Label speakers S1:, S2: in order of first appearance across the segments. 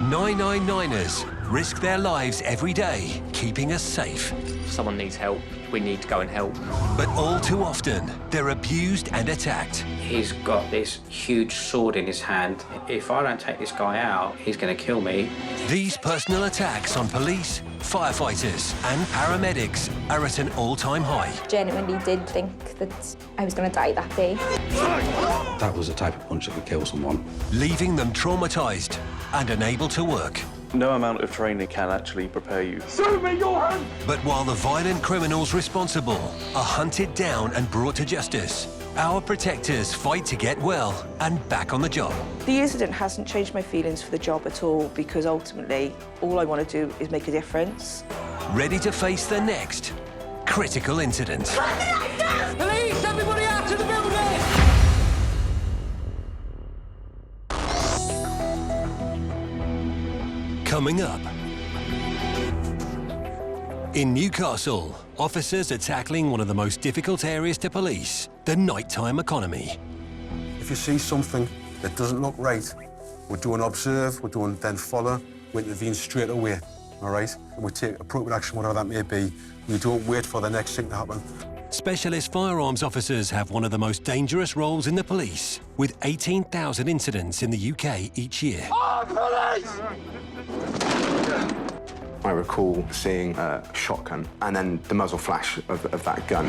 S1: 999ers risk their lives every day, keeping us safe.
S2: If someone needs help, we need to go and help.
S1: But all too often, they're abused and attacked.
S3: He's got this huge sword in his hand. If I don't take this guy out, he's going to kill me.
S1: These personal attacks on police, firefighters and paramedics are at an all-time high.
S4: Genuinely did think that I was going to die that day.
S5: That was the type of punch that could kill someone.
S1: Leaving them traumatised and unable to work.
S6: No amount of training can actually prepare you.
S1: Show me your hand! But while the violent criminals responsible are hunted down and brought to justice, our protectors fight to get well and back on the job.
S7: The incident hasn't changed my feelings for the job at all, because ultimately, all I want to do is make a difference.
S1: Ready to face the next critical incident.
S8: Police, everybody out to the building!
S1: Coming up. In Newcastle, officers are tackling one of the most difficult areas to police, the nighttime economy.
S9: If you see something that doesn't look right, we're doing observe, we're doing then follow, we intervene straight away, all right? And we take appropriate action, whatever that may be. We don't wait for the next thing to happen.
S1: Specialist firearms officers have one of the most dangerous roles in the police, with 18,000 incidents in the UK each year.
S9: Police!
S10: I recall seeing a shotgun and then the muzzle flash of that gun.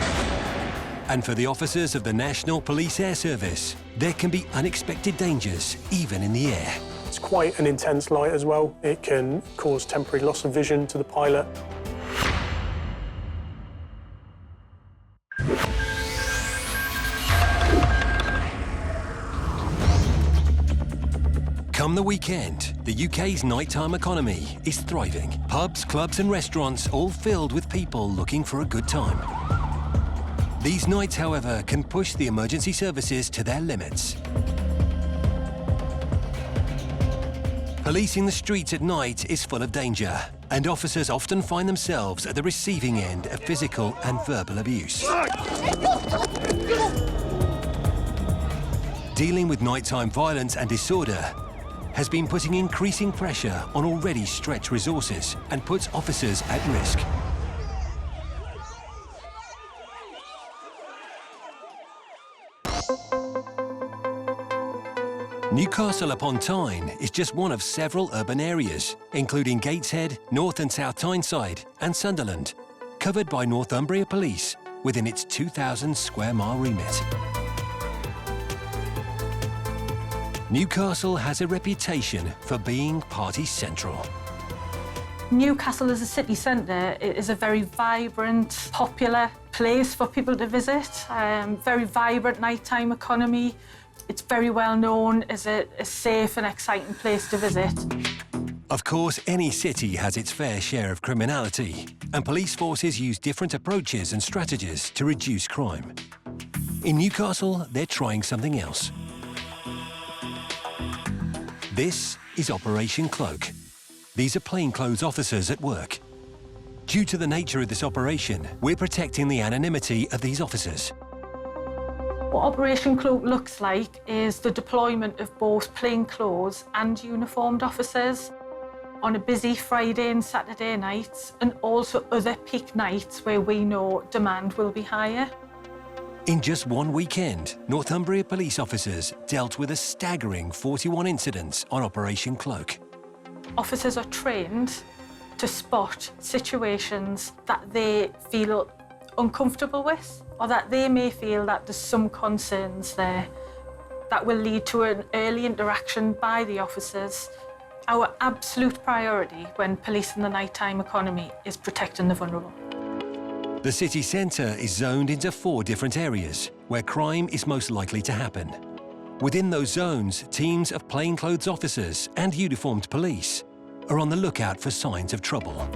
S1: And for the officers of the National Police Air Service, there can be unexpected dangers, even in the air.
S11: It's quite an intense light as well. It can cause temporary loss of vision to the pilot.
S1: Come the weekend, the UK's nighttime economy is thriving. Pubs, clubs and restaurants all filled with people looking for a good time. These nights, however, can push the emergency services to their limits. Policing the streets at night is full of danger, and officers often find themselves at the receiving end of physical and verbal abuse. Dealing with nighttime violence and disorder has been putting increasing pressure on already stretched resources and puts officers at risk. Newcastle upon Tyne is just one of several urban areas, including Gateshead, North and South Tyneside and Sunderland, covered by Northumbria Police within its 2,000 square mile remit. Newcastle has a reputation for being party central.
S12: Newcastle as a city centre is a very vibrant, popular place for people to visit. Very vibrant nighttime economy. It's very well known as a safe and exciting place to visit.
S1: Of course, any city has its fair share of criminality, and police forces use different approaches and strategies to reduce crime. In Newcastle, they're trying something else. This is Operation Cloak. These are plainclothes officers at work. Due to the nature of this operation, we're protecting the anonymity of these officers.
S12: What Operation Cloak looks like is the deployment of both plainclothes and uniformed officers on a busy Friday and Saturday nights, and also other peak nights where we know demand will be higher.
S1: In just one weekend, Northumbria police officers dealt with a staggering 41 incidents on Operation Cloak.
S12: Officers are trained to spot situations that they feel uncomfortable with, or that they may feel that there's some concerns there that will lead to an early interaction by the officers. Our absolute priority when policing the nighttime economy is protecting the vulnerable.
S1: The city centre is zoned into 4 different areas where crime is most likely to happen. Within those zones, teams of plainclothes officers and uniformed police are on the lookout for signs of trouble.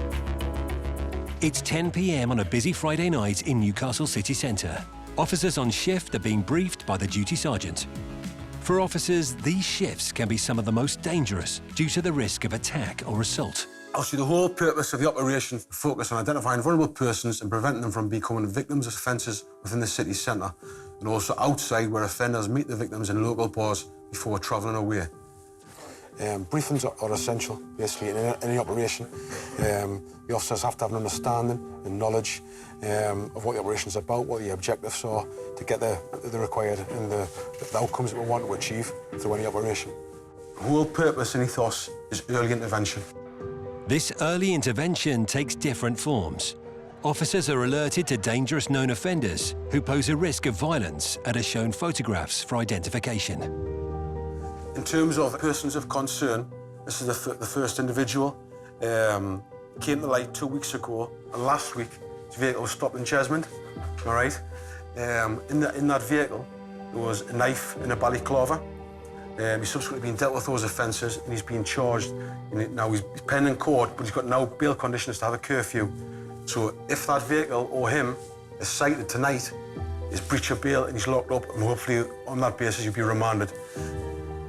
S1: It's 10 p.m. on a busy Friday night in Newcastle city centre. Officers on shift are being briefed by the duty sergeant. For officers, these shifts can be some of the most dangerous due to the risk of attack or assault.
S9: Obviously, the whole purpose of the operation focused on identifying vulnerable persons and preventing them from becoming victims of offences within the city centre, and also outside where offenders meet the victims in local bars before travelling away. Briefings are essential, basically, in any operation. The officers have to have an understanding and knowledge of what the operation's about, what the objectives are, to get the required and the outcomes that we want to achieve through any operation. The whole purpose in ethos is early intervention.
S1: This early intervention takes different forms. Officers are alerted to dangerous known offenders who pose a risk of violence and are shown photographs for identification.
S9: In terms of persons of concern, this is the first individual. Came to light 2 weeks ago, and last week his vehicle was stopped in Chesmond. All right. In that vehicle there was a knife and a balaclava. He's subsequently been dealt with those offences and he's been charged. Now he's pending court, but he's got now bail conditions to have a curfew. So if that vehicle or him is cited tonight, is breach of bail and he's locked up, and hopefully on that basis he'll be remanded.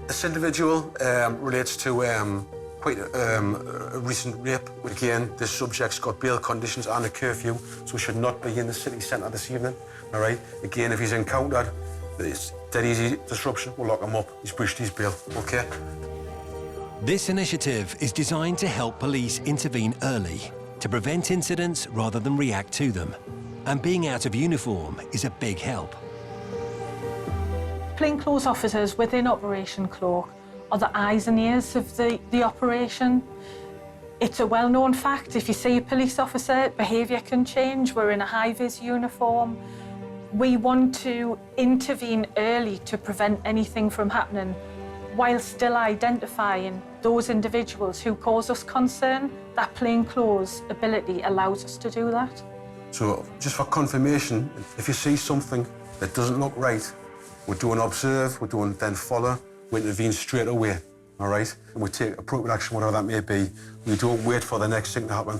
S9: This individual relates to quite a recent rape. Again, this subject's got bail conditions and a curfew, so should not be in the city centre this evening. All right. Again, if he's encountered, it's dead easy disruption. We'll lock him up. He's breached his bail. Okay.
S1: This initiative is designed to help police intervene early, to prevent incidents rather than react to them. And being out of uniform is a big help.
S12: Plainclothes officers within Operation Cloak are the eyes and ears of the operation. It's a well-known fact, if you see a police officer, behaviour can change. We're in a high-vis uniform. We want to intervene early to prevent anything from happening, while still identifying those individuals who cause us concern. That plainclothes ability allows us to do that.
S9: So, just for confirmation, if you see something that doesn't look right, we don't observe, we don't then follow, we intervene straight away, all right? And we take appropriate action, whatever that may be. We don't wait for the next thing to happen.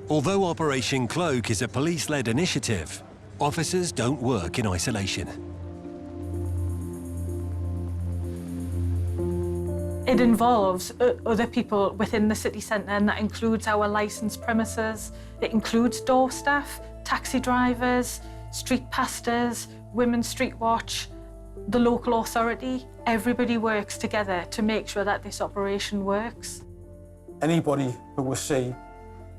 S1: Although Operation Cloak is a police-led initiative, officers don't work in isolation.
S12: It involves other people within the city centre, and that includes our licensed premises. It includes door staff, taxi drivers, street pastors, women's street watch, the local authority. Everybody works together to make sure that this operation works.
S9: Anybody who we see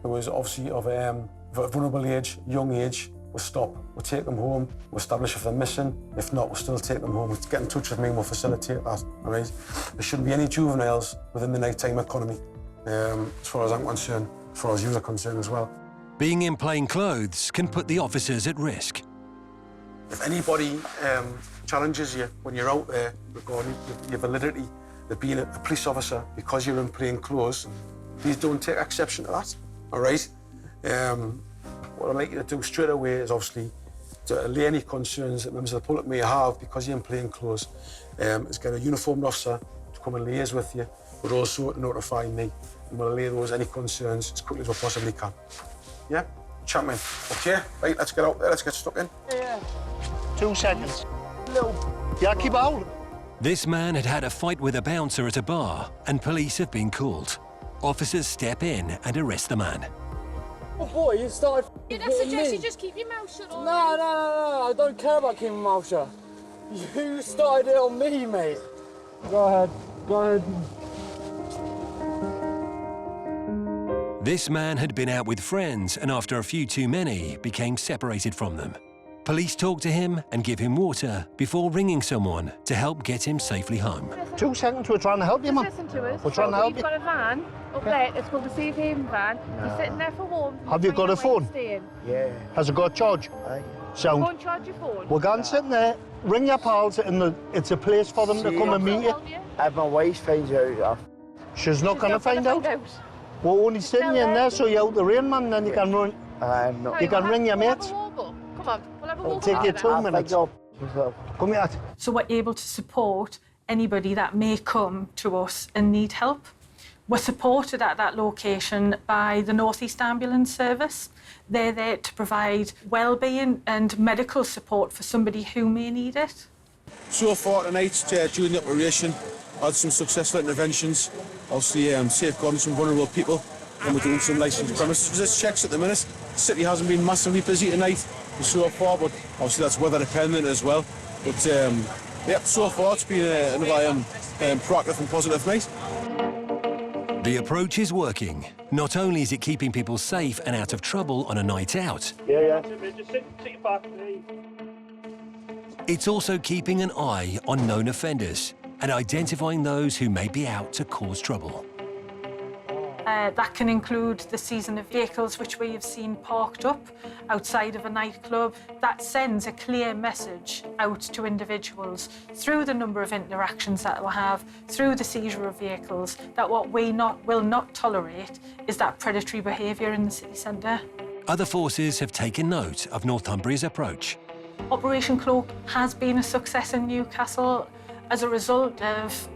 S9: who is obviously of a vulnerable age, young age, we'll stop. We'll take them home, we'll establish if they're missing. If not, we'll still take them home. We'll get in touch with me and we'll facilitate that, all right? There shouldn't be any juveniles within the nighttime economy, as far as I'm concerned, as far as you are concerned as well.
S1: Being in plain clothes can put the officers at risk.
S9: If anybody challenges you when you're out there regarding your validity of being a police officer because you're in plain clothes, please don't take exception to that, all right? What I'd like you to do straight away is obviously to allay any concerns that members of the public may have because you're in plain clothes, is get a uniformed officer to come and liaise with you, but also to notify me, and we'll allay any concerns as quickly as we possibly can. Yeah? Champion. Okay, right, let's get out there, let's get stuck in.
S13: Yeah. 2 seconds. Yeah, keep out.
S1: This man had had a fight with a bouncer at a bar, and police have been called. Officers step in and arrest the man.
S8: Oh boy, you started
S14: You'd have suggested just keep your mouth shut.
S8: No, I don't care about keeping my mouth shut. You started it on me, mate. Go ahead.
S1: This man had been out with friends and after a few too many, became separated from them. Police talk to him and give him water before ringing someone to help get him safely home.
S13: 2 seconds, we're trying to help you, man.
S14: Listen to us.
S13: We're trying to help
S14: You've got a van up there, it's called the Safe Haven van. You're sitting there for warmth.
S13: Have you got a phone?
S14: Yeah.
S13: Has it got a charge?
S14: Go
S13: Sound.
S14: and charge your phone.
S13: We're going sitting there, ring your pals, and it's a place for them to come and meet you.
S8: If my wife finds out,
S13: She's not going to find out. We're only sitting in there so you're out the rain, man, then you can run. You can ring your mates.
S14: Come on, we'll have a walk.
S13: It'll take you 2 minutes. Come here.
S12: So we're able to support anybody that may come to us and need help. We're supported at that location by the North East Ambulance Service. They're there to provide wellbeing and medical support for somebody who may need it.
S9: So far tonight, during the operation, had some successful interventions, obviously safeguarding some vulnerable people, and we're doing some licensed premises. There's checks at the minute. The city hasn't been massively busy tonight so far, but obviously that's weather dependent as well. But
S15: Yep, so far it's been another proactive and positive night.
S1: The approach is working. Not only is it keeping people safe and out of trouble on a night out,
S11: Just sit your back,
S1: it's also keeping an eye on known offenders and identifying those who may be out to cause trouble.
S12: That can include the season of vehicles which we have seen parked up outside of a nightclub. That sends a clear message out to individuals through the number of interactions that we'll have, through the seizure of vehicles, that what we will not tolerate is that predatory behaviour in the city centre.
S1: Other forces have taken note of Northumbria's approach.
S12: Operation Cloak has been a success in Newcastle as a result of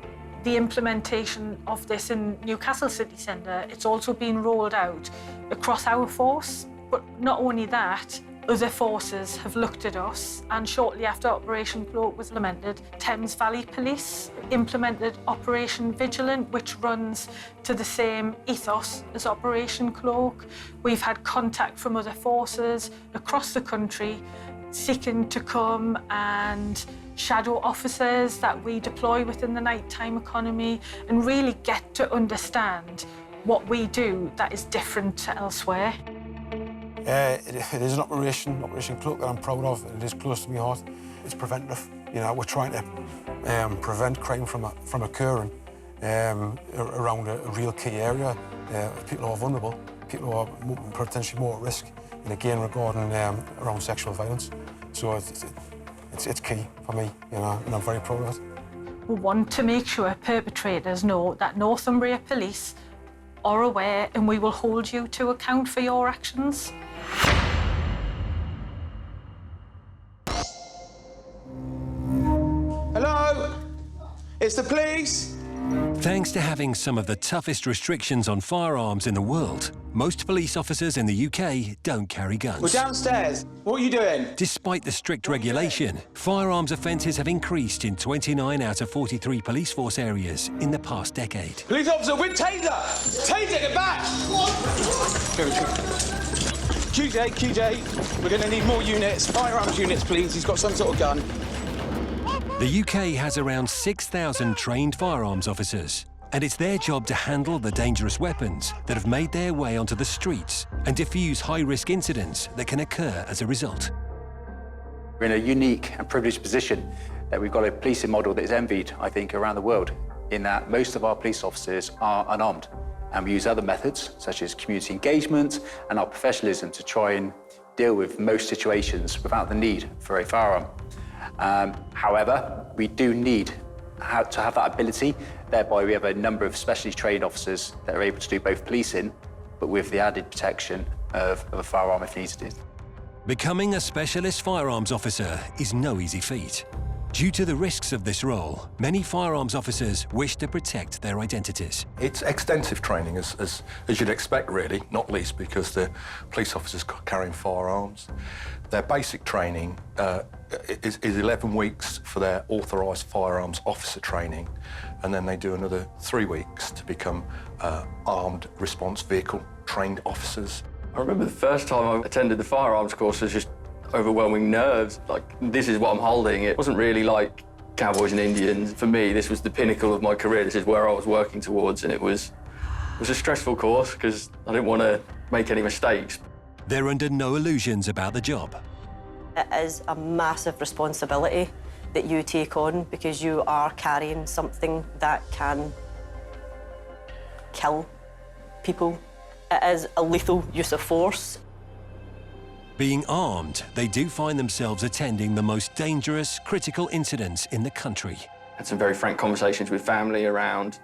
S12: the implementation of this in Newcastle city centre. It's also been rolled out across our force, but not only that, other forces have looked at us, and shortly after Operation Cloak was implemented, Thames Valley Police implemented Operation Vigilant, which runs to the same ethos as Operation Cloak. We've had contact from other forces across the country seeking to come and shadow officers that we deploy within the nighttime economy and really get to understand what we do that is different to elsewhere.
S9: It is an Operation Cloak, that I'm proud of. It is close to my heart. It's preventative. You know, we're trying to prevent crime from occurring around a real key area. People who are vulnerable, people who are potentially more at risk, and again regarding around sexual violence. So it's key for me, you know, and I'm very proud of it.
S12: We want to make sure perpetrators know that Northumbria Police are aware, and we will hold you to account for your actions.
S16: Hello? It's the police?
S1: Thanks to having some of the toughest restrictions on firearms in the world, most police officers in the UK don't carry guns.
S16: We're downstairs. What are you doing?
S1: Despite the strict regulation, firearms offences have increased in 29 out of 43 police force areas in the past decade.
S16: Police officer with taser! Taser, get back! QJ, we're going to need more units, firearms units, please. He's got some sort of gun.
S1: The UK has around 6,000 trained firearms officers, and it's their job to handle the dangerous weapons that have made their way onto the streets and defuse high-risk incidents that can occur as a result.
S17: We're in a unique and privileged position that we've got a policing model that is envied, I think, around the world, in that most of our police officers are unarmed, and we use other methods, such as community engagement and our professionalism, to try and deal with most situations without the need for a firearm. However, we do need to have that ability. Thereby, we have a number of specially trained officers that are able to do both policing, but with the added protection of a firearm if needed.
S1: Becoming a specialist firearms officer is no easy feat. Due to the risks of this role, many firearms officers wish to protect their identities.
S18: It's extensive training, as you'd expect, really, not least because the police officers carrying firearms. Their basic training is 11 weeks for their authorised firearms officer training, and then they do another 3 weeks to become armed response vehicle trained officers.
S19: I remember the first time I attended the firearms course was just overwhelming nerves. Like, this is what I'm holding. It wasn't really like cowboys and Indians. For me, this was the pinnacle of my career. This is where I was working towards, and it was a stressful course because I didn't want to make any mistakes.
S1: They're under no illusions about the job.
S20: It is a massive responsibility that you take on because you are carrying something that can kill people. It is a lethal use of force.
S1: Being armed, they do find themselves attending the most dangerous, critical incidents in the country.
S19: Had some very frank conversations with family around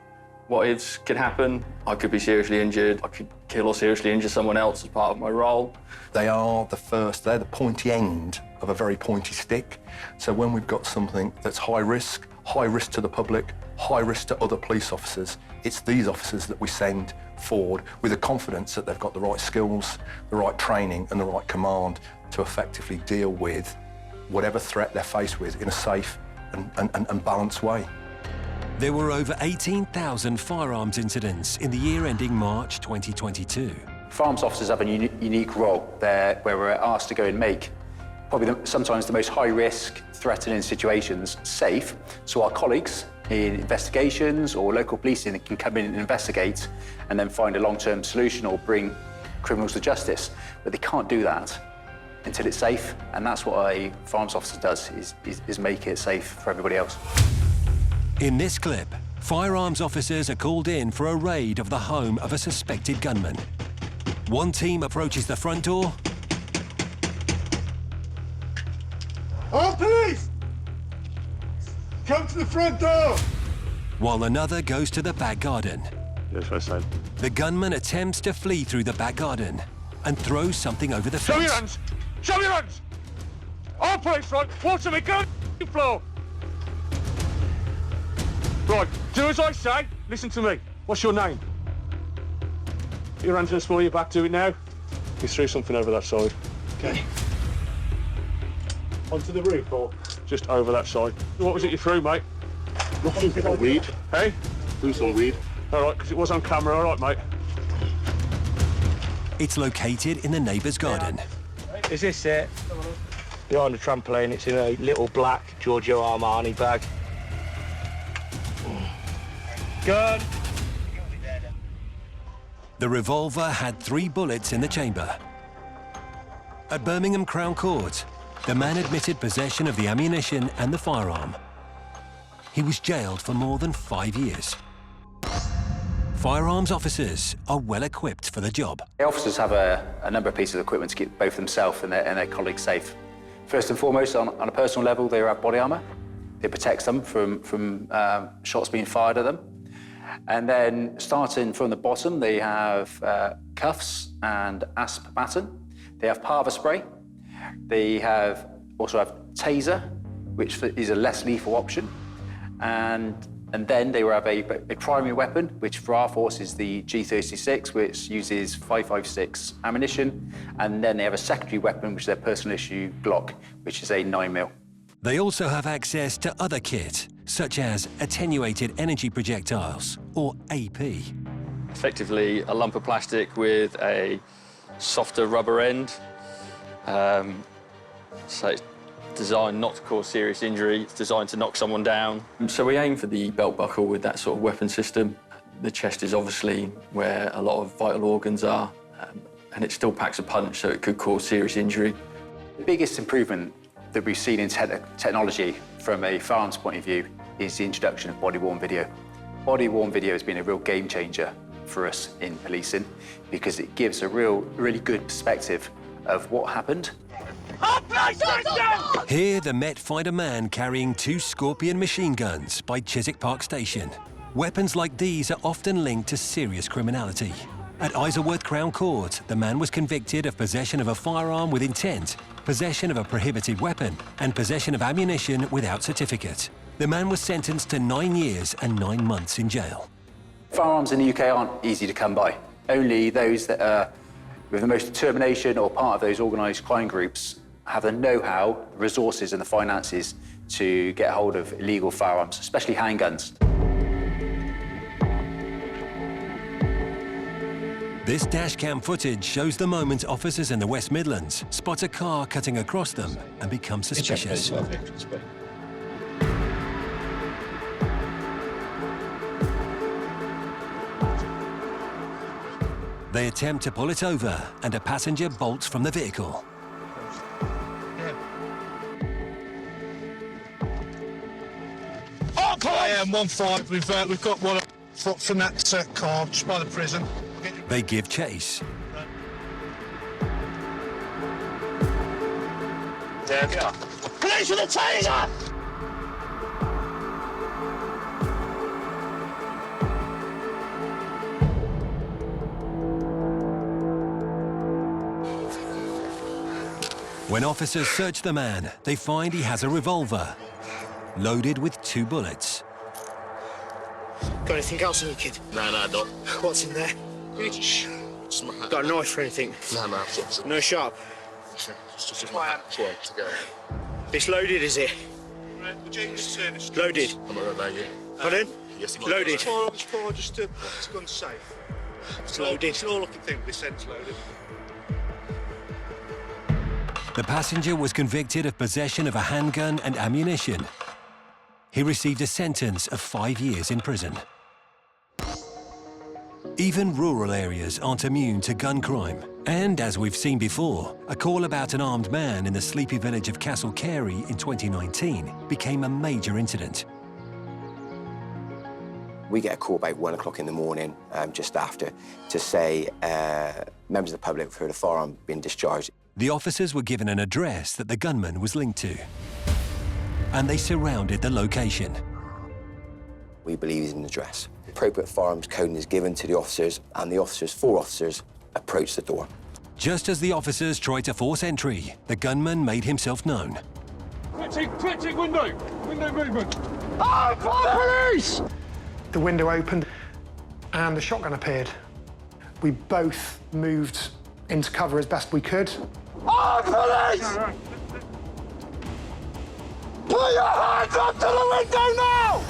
S19: what ifs could happen. I could be seriously injured. I could kill or seriously injure someone else as part of my role.
S18: They're the pointy end of a very pointy stick. So when we've got something that's high risk to the public, high risk to other police officers, it's these officers that we send forward with the confidence that they've got the right skills, the right training and the right command to effectively deal with whatever threat they're faced with in a safe and balanced way.
S1: There were over 18,000 firearms incidents in the year ending March 2022.
S17: Firearms officers have a unique role there where we're asked to go and make probably sometimes the most high-risk, threatening situations safe, so our colleagues in investigations or local policing can come in and investigate and then find a long-term solution or bring criminals to justice. But they can't do that until it's safe, and that's what a firearms officer does, is make it safe for everybody else.
S1: In this clip, firearms officers are called in for a raid of the home of a suspected gunman. One team approaches the front door.
S15: Oh, police! Come to the front door!
S1: While another goes to the back garden.
S6: Yes, I said.
S1: The gunman attempts to flee through the back garden and throws something over the
S15: Show
S1: fence.
S15: your hands! Show your hands! All police, right? Water me, go the floor! Right, do as I say. Listen to me. What's your name? Put your hands in the small of your back, do it now. You threw something over that side. Okay. Onto the roof, or? Just over that side. What was it you threw, mate? Weed. Hey? Do some weed.
S8: All right, because it was on camera. All right, mate.
S1: It's located in the neighbour's garden.
S21: Is this it? Behind the trampoline, it's in a little black Giorgio Armani bag. Gun.
S1: The revolver had 3 bullets in the chamber. At Birmingham Crown Court, the man admitted possession of the ammunition and the firearm. He was jailed for more than 5 years. Firearms officers are well equipped for the job.
S17: The officers have a number of pieces of equipment to keep both themselves and their colleagues safe. First and foremost, on a personal level, they have body armour. It protects them from shots being fired at them. And then, starting from the bottom, they have cuffs and asp baton. They have parva spray. They also have taser, which is a less lethal option. And then they will have a primary weapon, which for our force is the G36, which uses 5.56 ammunition. And then they have a secondary weapon, which is their personal issue Glock, which is a 9mm.
S1: They also have access to other kit, such as attenuated energy projectiles, or AP.
S19: Effectively, a lump of plastic with a softer rubber end. So it's designed not to cause serious injury. It's designed to knock someone down. So we aim for the belt buckle with that sort of weapon system. The chest is obviously where a lot of vital organs are, and it still packs a punch, so it could cause serious injury.
S17: The biggest improvement that we've seen in technology from a firearms point of view is the introduction of body-worn video. Body-worn video has been a real game changer for us in policing because it gives a really good perspective of what happened.
S1: Here, the Met find a man carrying 2 Scorpion machine guns by Chiswick Park Station. Weapons like these are often linked to serious criminality. At Isleworth Crown Court, the man was convicted of possession of a firearm with intent, possession of a prohibited weapon, and possession of ammunition without certificate. The man was sentenced to 9 years and 9 months in jail.
S17: Firearms in the UK aren't easy to come by. Only those that are with the most determination or part of those organised crime groups have the know-how, the resources and the finances to get hold of illegal firearms, especially handguns.
S1: This dashcam footage shows the moment officers in the West Midlands spot a car cutting across them and become suspicious. They attempt to pull it over and a passenger bolts from the vehicle.
S15: I am 1-5. We've got one from that car just by the prison.
S1: They give chase.
S15: There we are. Police with a taser!
S1: When officers search the man, they find he has a revolver, loaded with 2 bullets.
S13: Got anything else on you, kid?
S15: No, I don't.
S13: What's in there? Got a knife or anything?
S15: No.
S13: No sharp?
S15: Just my hand. To go.
S13: It's loaded, is it?
S15: Would you just turn this?
S13: Loaded.
S15: I'm not gonna you.
S13: Pardon?
S15: Yes,
S13: loaded.
S15: It's for just it's gun safe.
S13: It's loaded.
S15: It's all I can think. This end's loaded.
S1: The passenger was convicted of possession of a handgun and ammunition. He received a sentence of 5 years in prison. Even rural areas aren't immune to gun crime. And as we've seen before, a call about an armed man in the sleepy village of Castle Carey in 2019 became a major incident.
S2: We get a call about 1 o'clock in the morning, just after, to say members of the public have heard a firearm being discharged.
S1: The officers were given an address that the gunman was linked to, and they surrounded the location.
S2: We believe he's in the address. Appropriate firearms coding is given to the officers, and the officers, 4 officers, approach the door.
S1: Just as the officers tried to force entry, the gunman made himself known.
S15: Twitching window! Window movement!
S13: Oh, police! The window opened and the shotgun appeared. We both moved into cover as best we could.
S15: Oh, police! Put your hands up to the window now!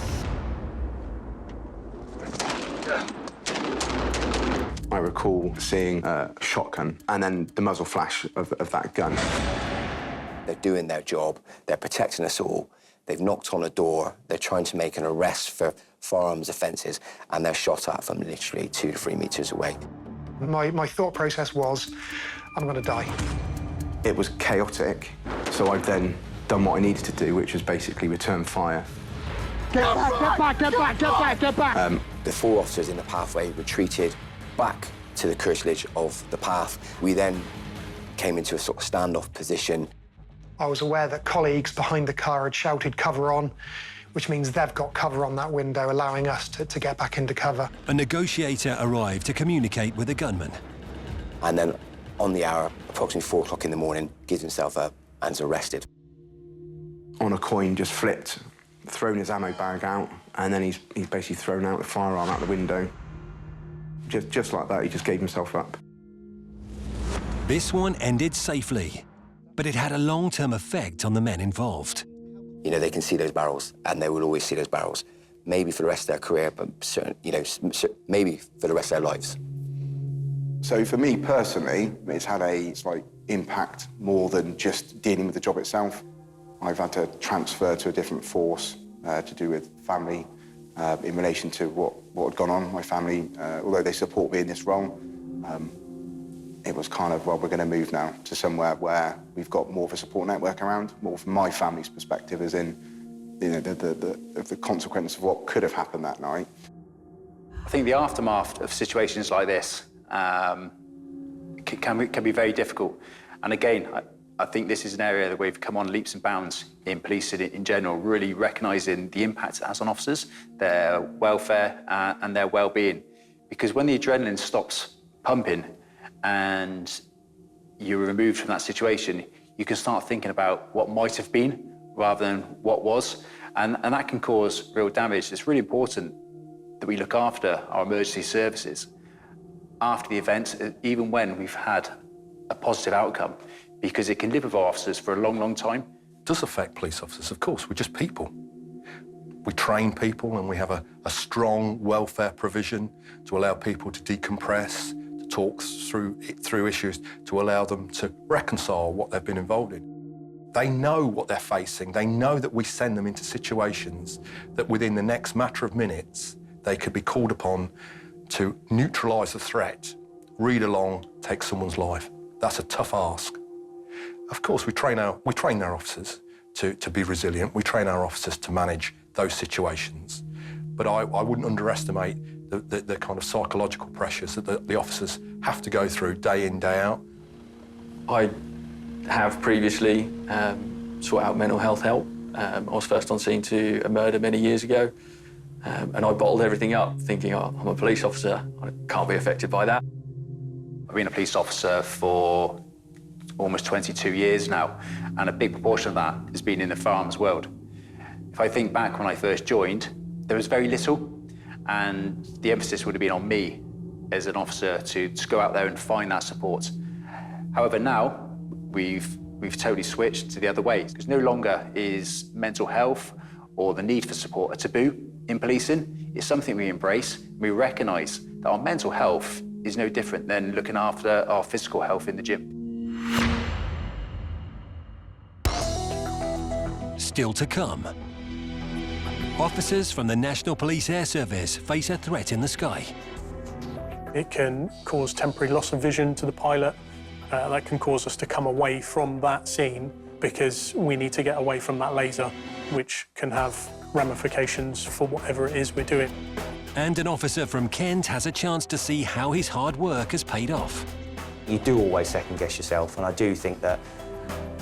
S10: I recall seeing a shotgun and then the muzzle flash of that gun.
S2: They're doing their job, they're protecting us all. They've knocked on a door, they're trying to make an arrest for firearms offences, and they're shot at from literally 2 to 3 metres away.
S13: My thought process was, I'm going to die.
S10: It was chaotic, so I've then done what I needed to do, which was basically return fire.
S13: Get back, get back, get back, get back, get back!
S2: The 4 officers in the pathway retreated back to the curtilage of the path. We then came into a sort of standoff position.
S13: I was aware that colleagues behind the car had shouted cover on, which means they've got cover on that window, allowing us to get back into cover.
S1: A negotiator arrived to communicate with the gunman.
S2: And then on the hour, approximately 4 o'clock in the morning, gives himself up and is arrested.
S10: On a coin, just flipped, thrown his ammo bag out, and then he's basically thrown out the firearm out the window. Just like that, he just gave himself up.
S1: This one ended safely, but it had a long-term effect on the men involved.
S2: You know, they can see those barrels, and they will always see those barrels. Maybe for the rest of their career, but maybe for the rest of their lives.
S10: So for me personally, it's had a slight impact more than just dealing with the job itself. I've had to transfer to a different force to do with family in relation to what had gone on. My family, although they support me in this role, it was kind of, well, we're going to move now to somewhere where we've got more of a support network around, more from my family's perspective, as in, you know, the consequence of what could have happened that night.
S17: I think the aftermath of situations like this can be very difficult. And again, I think this is an area that we've come on leaps and bounds in policing in general, really recognising the impact it has on officers, their welfare and their well-being. Because when the adrenaline stops pumping and you're removed from that situation, you can start thinking about what might have been rather than what was. And that can cause real damage. It's really important that we look after our emergency services after the event, even when we've had a positive outcome, because it can live with our officers for a long, long time.
S18: It does affect police officers, of course. We're just people. We train people and we have a strong welfare provision to allow people to decompress, to talk through issues, to allow them to reconcile what they've been involved in. They know what they're facing. They know that we send them into situations that within the next matter of minutes, they could be called upon to neutralise the threat, read along, take someone's life. That's a tough ask. Of course, we train our officers to be resilient. We train our officers to manage those situations. But I wouldn't underestimate the kind of psychological pressures that the officers have to go through day in, day out.
S19: I have previously sought out mental health help. I was first on scene to a murder many years ago, and I bottled everything up, thinking, oh, I'm a police officer, I can't be affected by that.
S17: I've been a police officer for almost 22 years now, and a big proportion of that has been in the firearms world. If I think back when I first joined, there was very little, and the emphasis would have been on me as an officer to go out there and find that support. However, now we've totally switched to the other way, because no longer is mental health or the need for support a taboo in policing. It's something we embrace. We recognise that our mental health is no different than looking after our physical health in the gym.
S1: still to come. Officers from the National Police Air Service face a threat in the sky.
S11: It can cause temporary loss of vision to the pilot. That can cause us to come away from that scene because we need to get away from that laser, which can have ramifications for whatever it is we're doing.
S1: And an officer from Kent has a chance to see how his hard work has paid off.
S3: You do always second-guess yourself, and I do think that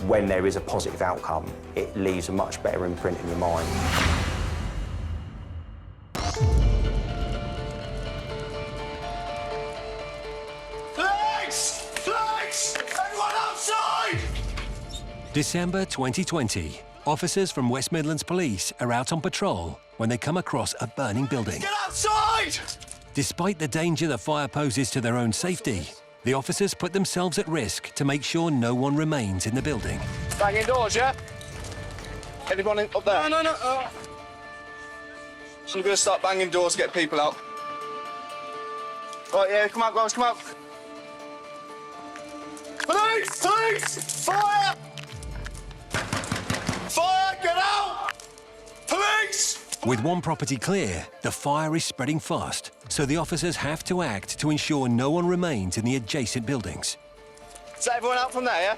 S3: when there is a positive outcome, it leaves a much better imprint in your mind.
S15: Flags! Flags! Everyone outside!
S1: December 2020. Officers from West Midlands Police are out on patrol when they come across a burning building.
S15: Get outside!
S1: Despite the danger the fire poses to their own safety, the officers put themselves at risk to make sure no one remains in the building.
S15: Banging doors, yeah? Anyone up there? No. So I'm going to start banging doors to get people out. Right, yeah, come out, guys, come out. Police! Police! Fire! Fire, get out! Police!
S1: With one property clear, the fire is spreading fast, so the officers have to act to ensure no one remains in the adjacent buildings.
S15: Is that everyone out from there, yeah?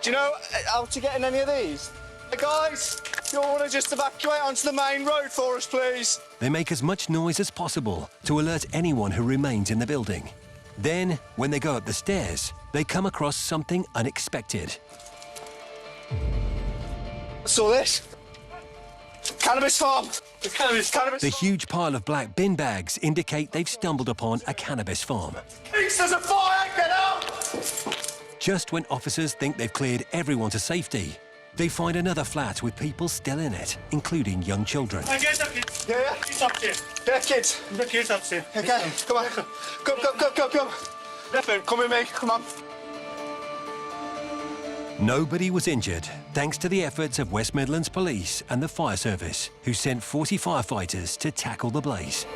S15: Do you know how to get in any of these? Hey guys, you all want to just evacuate onto the main road for us, please?
S1: They make as much noise as possible to alert anyone who remains in the building. Then, when they go up the stairs, they come across something unexpected.
S15: I saw this. Cannabis farm. Cannabis.
S1: The huge pile of black bin bags indicate they've stumbled upon a cannabis farm.
S15: There's a fire, get out!
S1: Just when officers think they've cleared everyone to safety, they find another flat with people still in it, including young children.
S15: Yeah. Kids upstairs. Yeah, kids. The kids upstairs. Okay, come on. Come. Left, come with me, come on.
S1: Nobody was injured, thanks to the efforts of West Midlands Police and the fire service, who sent 40 firefighters to tackle the blaze.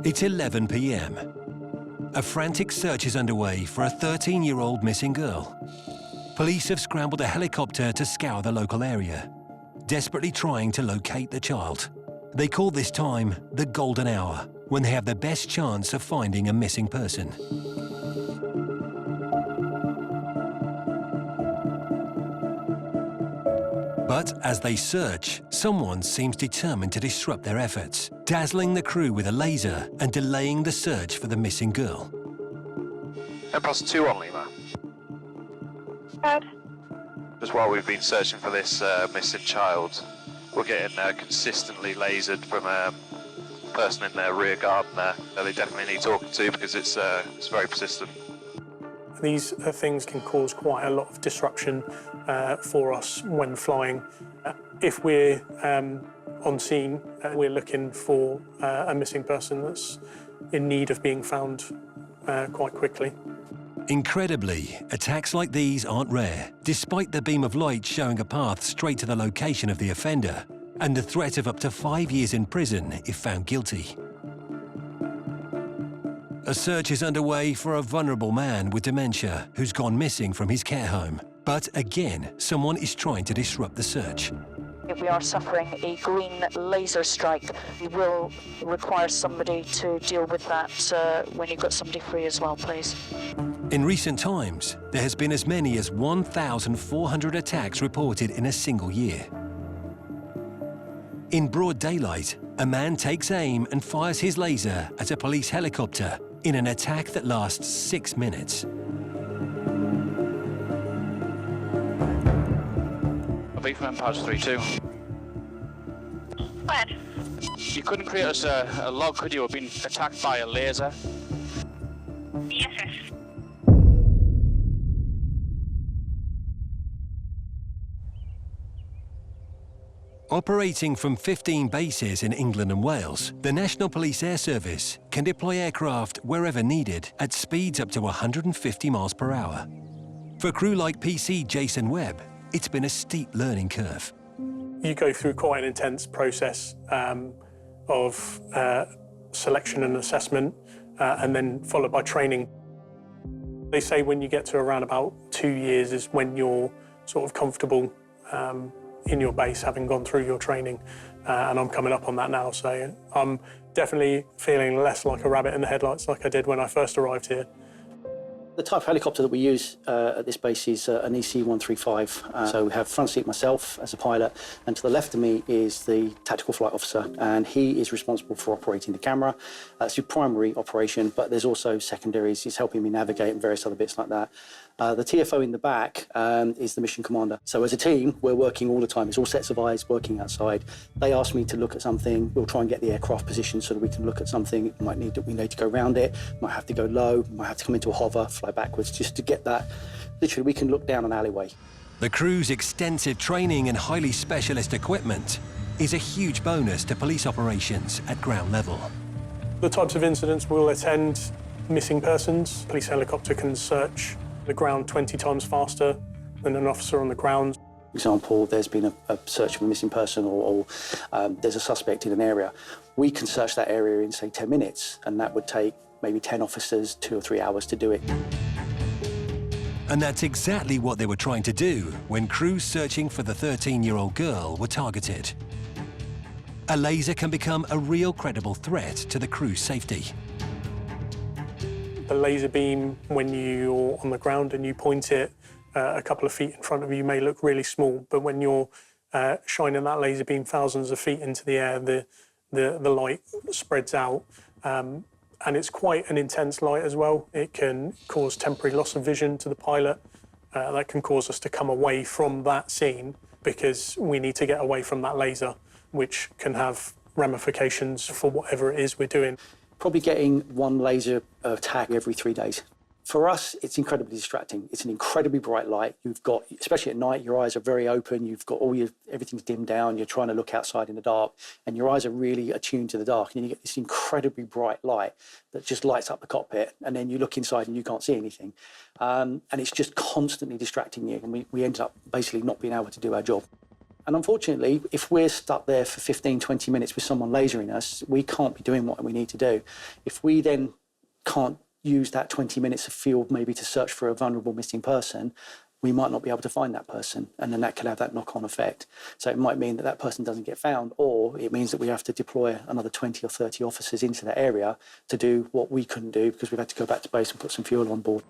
S1: It's 11 p.m. A frantic search is underway for a 13-year-old missing girl. Police have scrambled a helicopter to scour the local area, desperately trying to locate the child. They call this time the golden hour, when they have the best chance of finding a missing person. But as they search, someone seems determined to disrupt their efforts, dazzling the crew with a laser and delaying the search for the missing girl.
S22: +2 on Lima. Just while we've been searching for this missing child, we're getting consistently lasered from a person in their rear garden there. They definitely need talking to because it's very persistent.
S11: These things can cause quite a lot of disruption for us when flying. If we're on scene, we're looking for a missing person that's in need of being found quite quickly.
S1: Incredibly, attacks like these aren't rare, despite the beam of light showing a path straight to the location of the offender and the threat of up to 5 years in prison if found guilty. A search is underway for a vulnerable man with dementia who's gone missing from his care home. But again, someone is trying to disrupt the search.
S23: If we are suffering a green laser strike, we will require somebody to deal with that when you've got somebody free as well, please.
S1: In recent times, there has been as many as 1,400 attacks reported in a single year. In broad daylight, a man takes aim and fires his laser at a police helicopter in an attack that lasts 6 minutes.
S22: Beat from Empire 3-2.
S14: Where?
S22: You couldn't create us a log, could you, have been attacked by a laser?
S14: Yes.
S1: Operating from 15 bases in England and Wales, the National Police Air Service can deploy aircraft wherever needed at speeds up to 150 miles per hour. For crew like PC Jason Webb, it's been a steep learning curve.
S11: you go through quite an intense process of selection and assessment, and then followed by training. They say when you get to around about 2 years is when you're sort of comfortable in your base, having gone through your training, and I'm coming up on that now, so I'm definitely feeling less like a rabbit in the headlights like I did when I first arrived here.
S4: The type of helicopter that we use at this base is an EC-135. So we have front seat myself as a pilot, and to the left of me is the tactical flight officer, and he is responsible for operating the camera. It's your primary operation, but there's also secondaries. He's helping me navigate and various other bits like that. The TFO in the back is the mission commander. So as a team, we're working all the time. It's all sets of eyes working outside. They ask me to look at something. We'll try and get the aircraft positioned so that we can look at something. We need to go around it, might have to go low, might have to come into a hover, fly backwards, just to get that. Literally, we can look down an alleyway.
S1: The crew's extensive training and highly specialist equipment is a huge bonus to police operations at ground level.
S11: The types of incidents we'll attend: missing persons. Police helicopter can search the ground 20 times faster than an officer on the ground.
S4: For example, there's been a search for a missing person, or there's a suspect in an area. We can search that area in, say, 10 minutes, and that would take maybe 10 officers 2 or 3 hours to do it.
S1: And that's exactly what they were trying to do when crews searching for the 13-year-old girl were targeted. A laser can become a real credible threat to the crew's safety.
S11: The laser beam, when you're on the ground and you point it a couple of feet in front of you, may look really small, but when you're shining that laser beam thousands of feet into the air, the light spreads out. And it's quite an intense light as well. It can cause temporary loss of vision to the pilot. That can cause us to come away from that scene because we need to get away from that laser, which can have ramifications for whatever it is we're doing.
S4: Probably getting one laser attack every 3 days. For us, it's incredibly distracting. It's an incredibly bright light. You've got, especially at night, your eyes are very open. You've got everything's dimmed down. You're trying to look outside in the dark, and your eyes are really attuned to the dark. And you get this incredibly bright light that just lights up the cockpit, and then you look inside and you can't see anything. And it's just constantly distracting you, and we end up basically not being able to do our job. And unfortunately, if we're stuck there for 15, 20 minutes with someone lasering us, we can't be doing what we need to do. If we then can't use that 20 minutes of field maybe to search for a vulnerable missing person, we might not be able to find that person, and then that could have that knock-on effect. So it might mean that that person doesn't get found, or it means that we have to deploy another 20 or 30 officers into that area to do what we couldn't do because we've had to go back to base and put some fuel on board.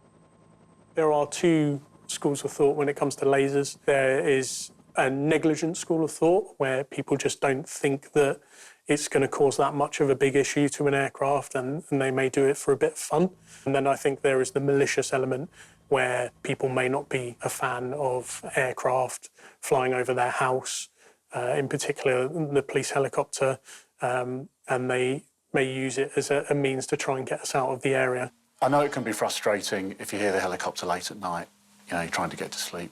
S11: There are two schools of thought when it comes to lasers. There is a negligent school of thought where people just don't think that it's going to cause that much of a big issue to an aircraft, and they may do it for a bit of fun. And then I think there is the malicious element where people may not be a fan of aircraft flying over their house, in particular the police helicopter, and they may use it as a means to try and get us out of the area.
S5: I know it can be frustrating if you hear the helicopter late at night, you're trying to get to sleep.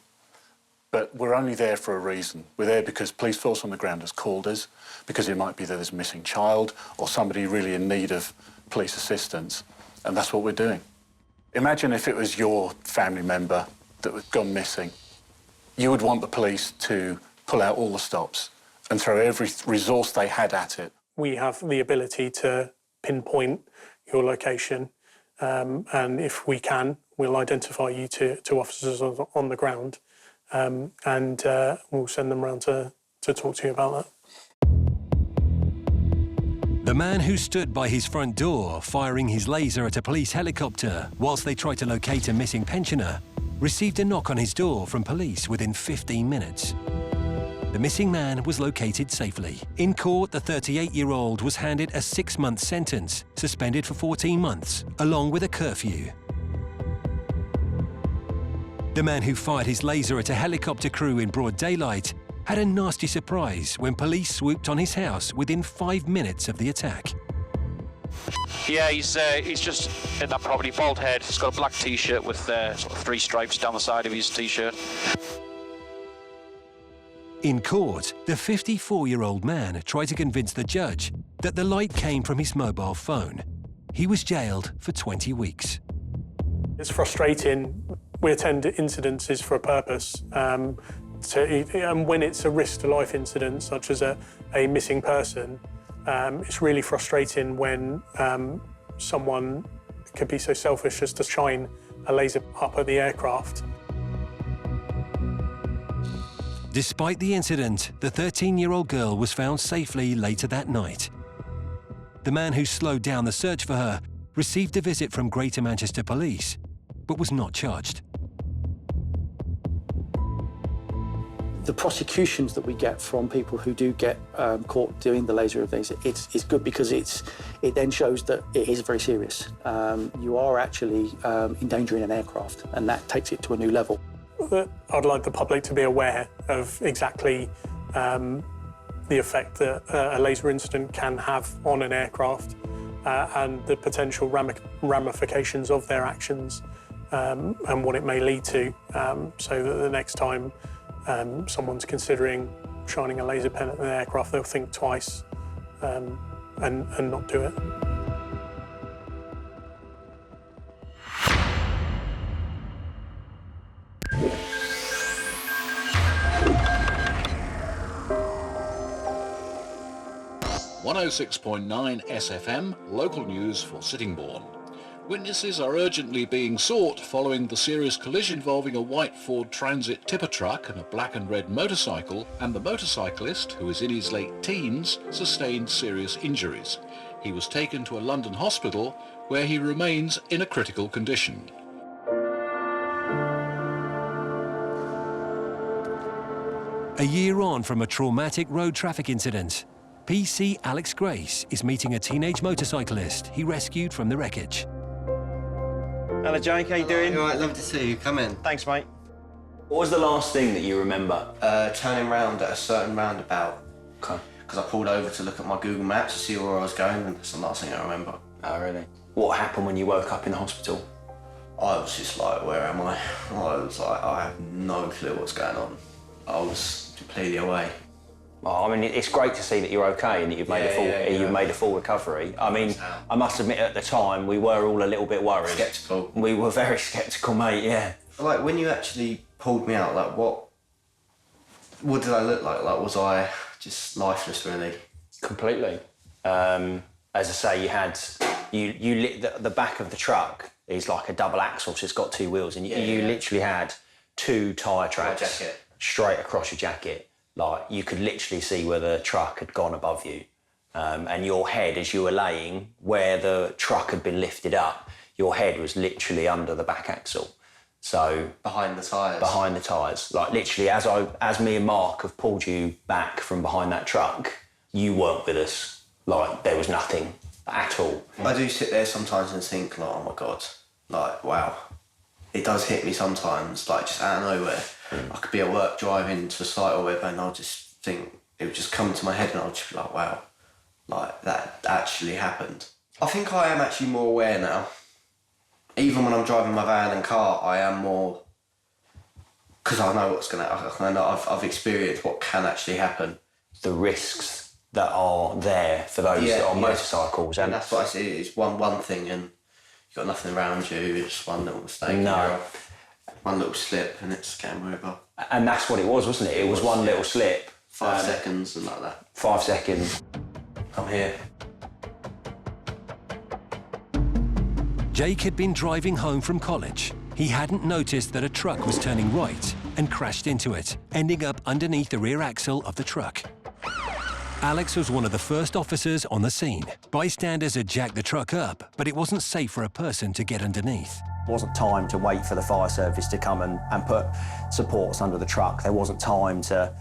S5: But we're only there for a reason. We're there because police force on the ground has called us, because it might be that there's a missing child or somebody really in need of police assistance, and that's what we're doing. Imagine if it was your family member that had gone missing. You would want the police to pull out all the stops and throw every resource they had at it.
S11: We have the ability to pinpoint your location, and if we can, we'll identify you to officers on the ground. And we'll send them around to talk to you about that.
S1: The man who stood by his front door firing his laser at a police helicopter whilst they tried to locate a missing pensioner received a knock on his door from police within 15 minutes. The missing man was located safely. In court, the 38-year-old was handed a 6-month sentence, suspended for 14 months, along with a curfew. The man who fired his laser at a helicopter crew in broad daylight had a nasty surprise when police swooped on his house within 5 minutes of the attack.
S22: Yeah, he's just in that property, bald head. He's got a black T-shirt with sort of 3 stripes down the side of his T-shirt.
S1: In court, the 54-year-old man tried to convince the judge that the light came from his mobile phone. He was jailed for 20 weeks.
S11: It's frustrating. We attend incidences for a purpose. And when it's a risk-to-life incident, such as a missing person, it's really frustrating when someone could be so selfish as to shine a laser up at the aircraft.
S1: Despite the incident, the 13-year-old girl was found safely later that night. The man who slowed down the search for her received a visit from Greater Manchester Police, but was not charged.
S4: The prosecutions that we get from people who do get caught doing the laser things, it's good because it then shows that it is very serious. You are actually endangering an aircraft, and that takes it to a new level.
S11: I'd like the public to be aware of exactly the effect that a laser incident can have on an aircraft and the potential ramifications of their actions and what it may lead to, so that the next time someone's considering shining a laser pen at an aircraft, they'll think twice and not do it.
S7: .9 SFM, local news for Sittingbourne. Witnesses are urgently being sought following the serious collision involving a white Ford Transit tipper truck and a black and red motorcycle, and the motorcyclist, who is in his late teens, sustained serious injuries. He was taken to a London hospital where he remains in a critical condition.
S1: A year on from a traumatic road traffic incident, PC Alex Grace is meeting a teenage motorcyclist he rescued from the wreckage.
S9: Hello, Jake. How you doing?
S12: All right, lovely to see you. Come in.
S9: Thanks, mate. What was the last thing that you remember?
S12: Turning round at a certain roundabout.
S9: Okay.
S12: Because I pulled over to look at my Google Maps to see where I was going, and that's the last thing I remember.
S9: Oh, really? What happened when you woke up in the hospital?
S12: I was just like, where am I? I was like, I have no clue what's going on. I was completely away.
S9: Well, I mean, it's great to see that you're okay and that you've made a full recovery. I mean, I must admit, at the time, we were all a little bit worried.
S12: Sceptical.
S9: We were very sceptical, mate, yeah.
S12: Like, when you actually pulled me out, like, what did I look like? Like, was I just lifeless, really?
S9: Completely. As I say, you lit the back of the truck is like a double axle, so it's got two wheels, and you literally had two tyre tracks straight across your jacket. Like, you could literally see where the truck had gone above you. And your head, as you were laying, where the truck had been lifted up, your head was literally under the back axle. So...
S12: Behind the tyres?
S9: Behind the tyres. Like, literally, as me and Mark have pulled you back from behind that truck, you weren't with us. Like, there was nothing at all.
S12: I do sit there sometimes and think, like, oh, my God. Like, wow. It does hit me sometimes, like, just out of nowhere. I could be at work driving to a site or whatever, and I'll just think, it would just come into my head, and I'll just be like, wow, like, that actually happened. I think I am actually more aware now. Even when I'm driving my van and car, I am more, because I know what's going to happen. I know I've experienced what can actually happen.
S9: The risks that are there for those that are on motorcycles.
S12: And that's what I see, it's one thing, and you've got nothing around you, it's one little mistake.
S9: No.
S12: One little slip and it's game over.
S9: And that's what it was, wasn't it? It was one little slip.
S12: 5 seconds and like that.
S9: 5 seconds.
S12: I'm here.
S1: Jake had been driving home from college. He hadn't noticed that a truck was turning right and crashed into it, ending up underneath the rear axle of the truck. Alex was one of the first officers on the scene. Bystanders had jacked the truck up, but it wasn't safe for a person to get underneath.
S9: There wasn't time to wait for the fire service to come and put supports under the truck. There wasn't time to,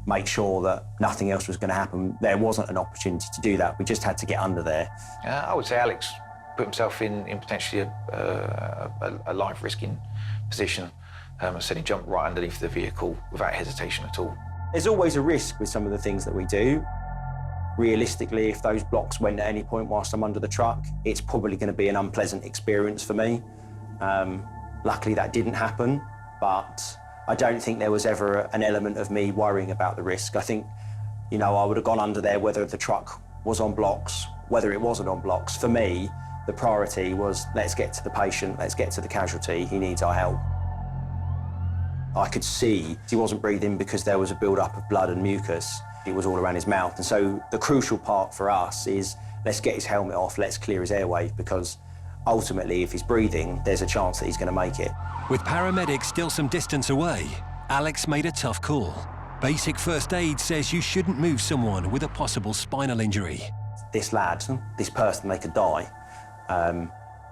S9: make sure that nothing else was going to happen. There wasn't an opportunity to do that. We just had to get under there.
S24: I would say Alex put himself in potentially a life-risking position. I said he jumped right underneath the vehicle without hesitation at all.
S9: There's always a risk with some of the things that we do. Realistically, if those blocks went at any point whilst I'm under the truck, it's probably going to be an unpleasant experience for me. Luckily, that didn't happen, but I don't think there was ever an element of me worrying about the risk. I think, I would have gone under there whether the truck was on blocks, whether it wasn't on blocks. For me, the priority was, let's get to the patient, let's get to the casualty, he needs our help.
S3: I could see he wasn't breathing because there was a build-up of blood and mucus. It was all around his mouth. And so the crucial part for us is let's get his helmet off, let's clear his airway, because ultimately, if he's breathing, there's a chance that he's going to make it.
S1: With paramedics still some distance away, Alex made a tough call. Basic first aid says you shouldn't move someone with a possible spinal injury.
S3: This lad, this person, they could die.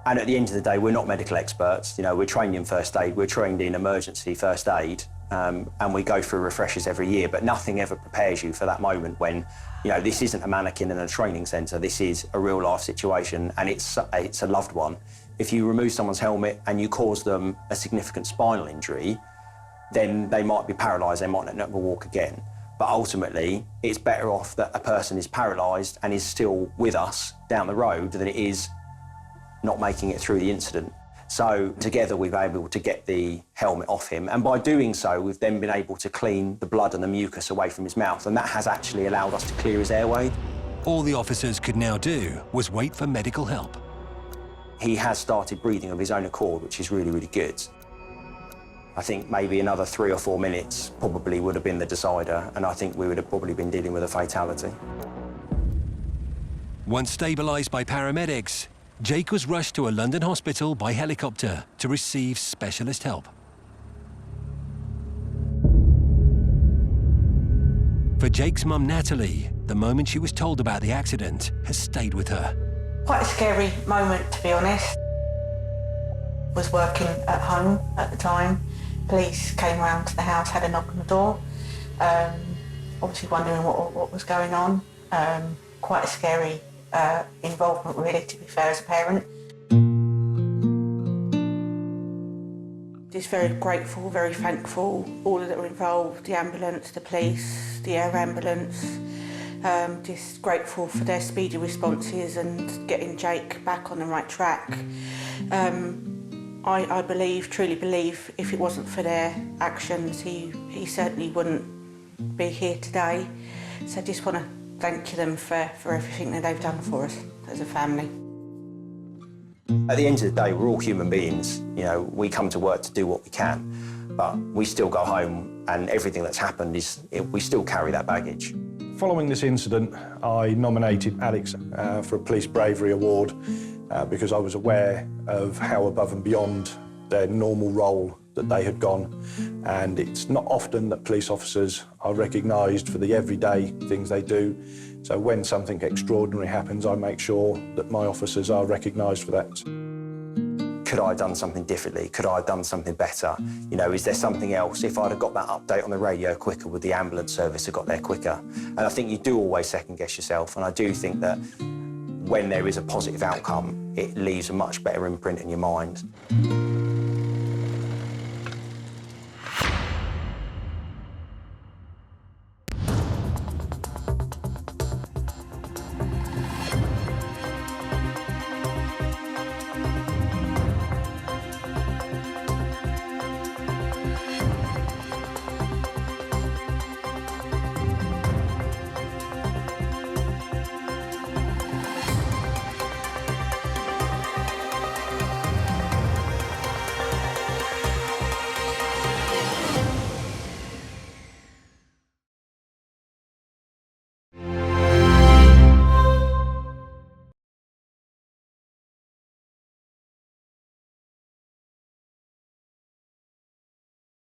S3: And at the end of the day, we're not medical experts. You know, we're trained in first aid, we're trained in emergency first aid, and we go through refreshers every year, but nothing ever prepares you for that moment when, you know, this isn't a mannequin in a training centre, this is a real life situation, and it's a loved one. If you remove someone's helmet and you cause them a significant spinal injury, then they might be paralysed, they might never walk again. But ultimately, it's better off that a person is paralysed and is still with us down the road than it is not making it through the incident. So together we've been able to get the helmet off him, and by doing so we've then been able to clean the blood and the mucus away from his mouth, and that has actually allowed us to clear his airway.
S1: All the officers could now do was wait for medical help.
S3: He has started breathing of his own accord, which is really, really good. I think maybe another 3 or 4 minutes probably would have been the decider, and I think we would have probably been dealing with a fatality.
S1: Once stabilised by paramedics, Jake was rushed to a London hospital by helicopter to receive specialist help. For Jake's mum, Natalie, the moment she was told about the accident has stayed with her.
S6: Quite a scary moment, to be honest. Was working at home at the time. Police came round to the house, had a knock on the door, obviously wondering what was going on. Quite a scary involvement, really, to be fair, as a parent. Just very grateful, very thankful, all that were involved, the ambulance, the police, the air ambulance. Just grateful for their speedy responses and getting Jake back on the right track. I believe, truly believe, if it wasn't for their actions, he certainly wouldn't be here today. So I just want to thank them for everything that they've done for us as a family.
S3: At the end of the day, we're all human beings. You know, we come to work to do what we can, but we still go home and everything that's happened we still carry that baggage.
S8: Following this incident, I nominated Alex for a Police Bravery Award because I was aware of how above and beyond their normal role that they had gone. And it's not often that police officers are recognised for the everyday things they do. So when something extraordinary happens, I make sure that my officers are recognised for that.
S3: Could I have done something differently? Could I have done something better? You know, is there something else? If I'd have got that update on the radio quicker, would the ambulance service have got there quicker? And I think you do always second-guess yourself, and I do think that when there is a positive outcome, it leaves a much better imprint in your mind.